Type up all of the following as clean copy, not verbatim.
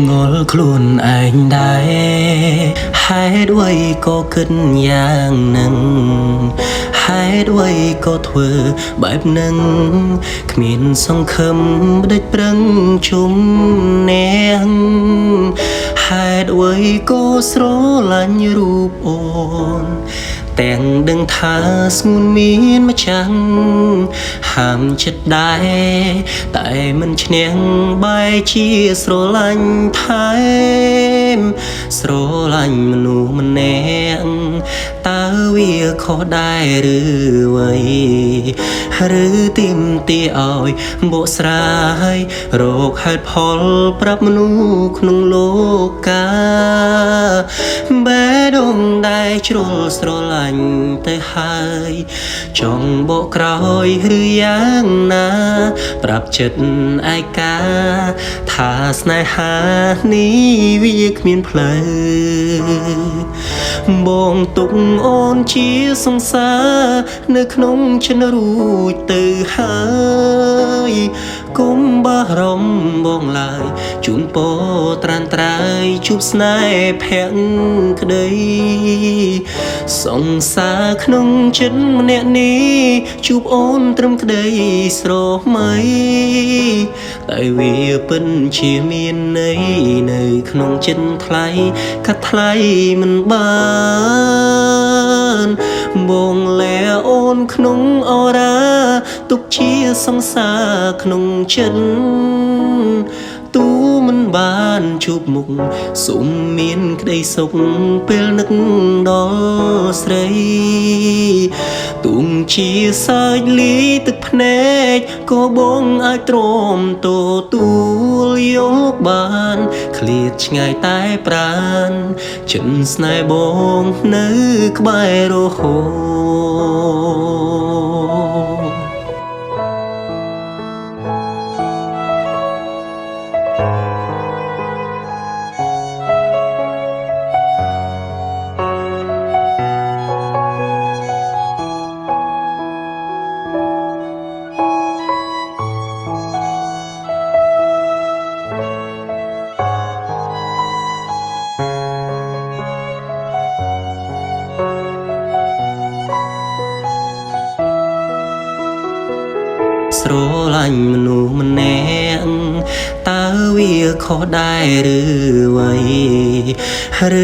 ងល់ខ្លួនឯងដែរហេតុអ្វីក៏គិតយ៉ាងនឹងហេតុអ្វីក៏ធ្វើបែបនឹងគ្មានសង្ឃឹមបដិចប្រឹងជុំអ្នកហេតុអ្វីក៏ស្រឡាញ់រូបអូនទាំងដឹងថាស្ងួនមានម្ចាំងហាមចិត្តដែរតែមិនឈ្នះបែរជាស្រឡាញ់ថែមស្រឡាញ់មនុស្សម្នាក់តើវាខុសដែរឬអ្វីឬទីមទីឲ្យបកស្រាយរកហេតុផលប្រាប់មនុស្សក្នុងលោកកាបែដងដែរជ្រុលស្រឡាញ់ទៅហើយចង់បកក្រោយឬយ៉ាងណាប្រាប់ចិត្តឯកាថាស្នេហានេះវាគ្មានផ្លូវបងទុកអូនជាសង្សារនៅក្នុងចិត្តរួចទៅហើយគុំបារម្ភបងឡើយជូនពរត្រានត្រើយជួបស្នេហ៍ភក្តីសង្សារក្នុងចិត្តម្នាក់នេះជួបអូនត្រឹមក្តីស្រមៃតែវាពិនជាមានន័យនៅក្នុងចិត្តថ្លៃកាត់ថ្លៃមិនបានបងលែអូនក្នុងអរ៉ាទុកជាសង្សារក្នុងចិត្តទូមិនបានជួបមុខសុំមានក្តីសុខពេលនឹកដល់ស្រីទុំជាសាច់លីទឹកភ្នែកក៏បងអាចទ្រាំទទួលយកបានឃ្លាតឆ្ងាយតែប្រានចិនស្នេហ៍បងនៅក្បែររហូតស្រឡាញ់មនុស្សម្នាក់តើវាខុសដែរឬអ្វី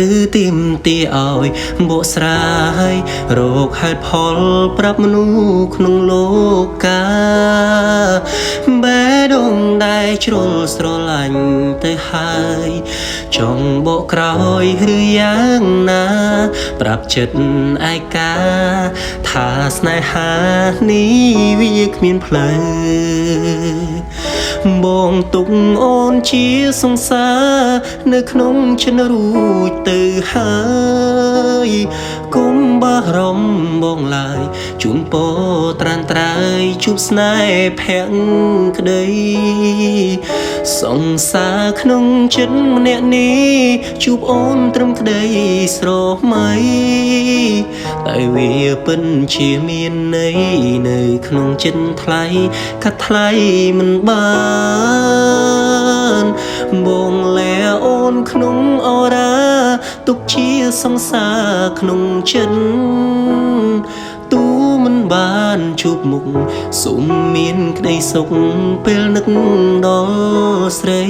ឬទីមទីឲ្យបកស្រាយរកហេតុផលប្រាប់មនុស្សក្នុងលោកកាបែដងដែរជ្រុលស្រឡាញ់ទៅហើយចង់បកក្រោយឬយ៉ាងណាប្រាប់ចិត្តឯកាថាស្នេហានេះវាគ្មានផ្លូវបងទុកអូនជាសង្សារនៅក្នុងចិត្តរួចទៅហើយគុំបារម្ភបងឡើយជូនពរត្រានត្រើយជួបស្នេហ៍ភក្តីសង្សារក្នុងចិត្តម្នាក់នេះជួបអូនត្រឹមក្តីស្រមៃតែវាពិនជាមានន័យនៅក្នុងចិត្តថ្លៃកាត់ថ្លៃមិនបានបងលែអូនក្នុងអរ៉ាទុកជាសង្សារក្នុងចិត្តទូមិនបានជួបមុខសុំមានក្តីសុខពេលនឹកដល់ស្រី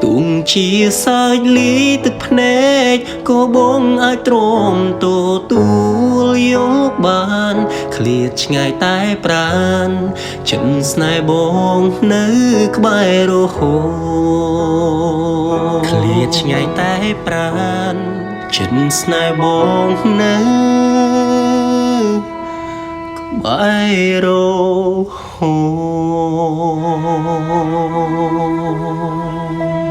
ទុំជាសាច់លីទឹកភ្នែកក៏បងអាចទ្រាំទទួលយកបានឃ្លាតឆ្ងាយតែប្រានចិនស្នេហ៍បងនៅក្បែររហូតឃ្លាតឆ្ងាយតែប្រានចិនស្នេហ៍បងនៅក្បែររហូត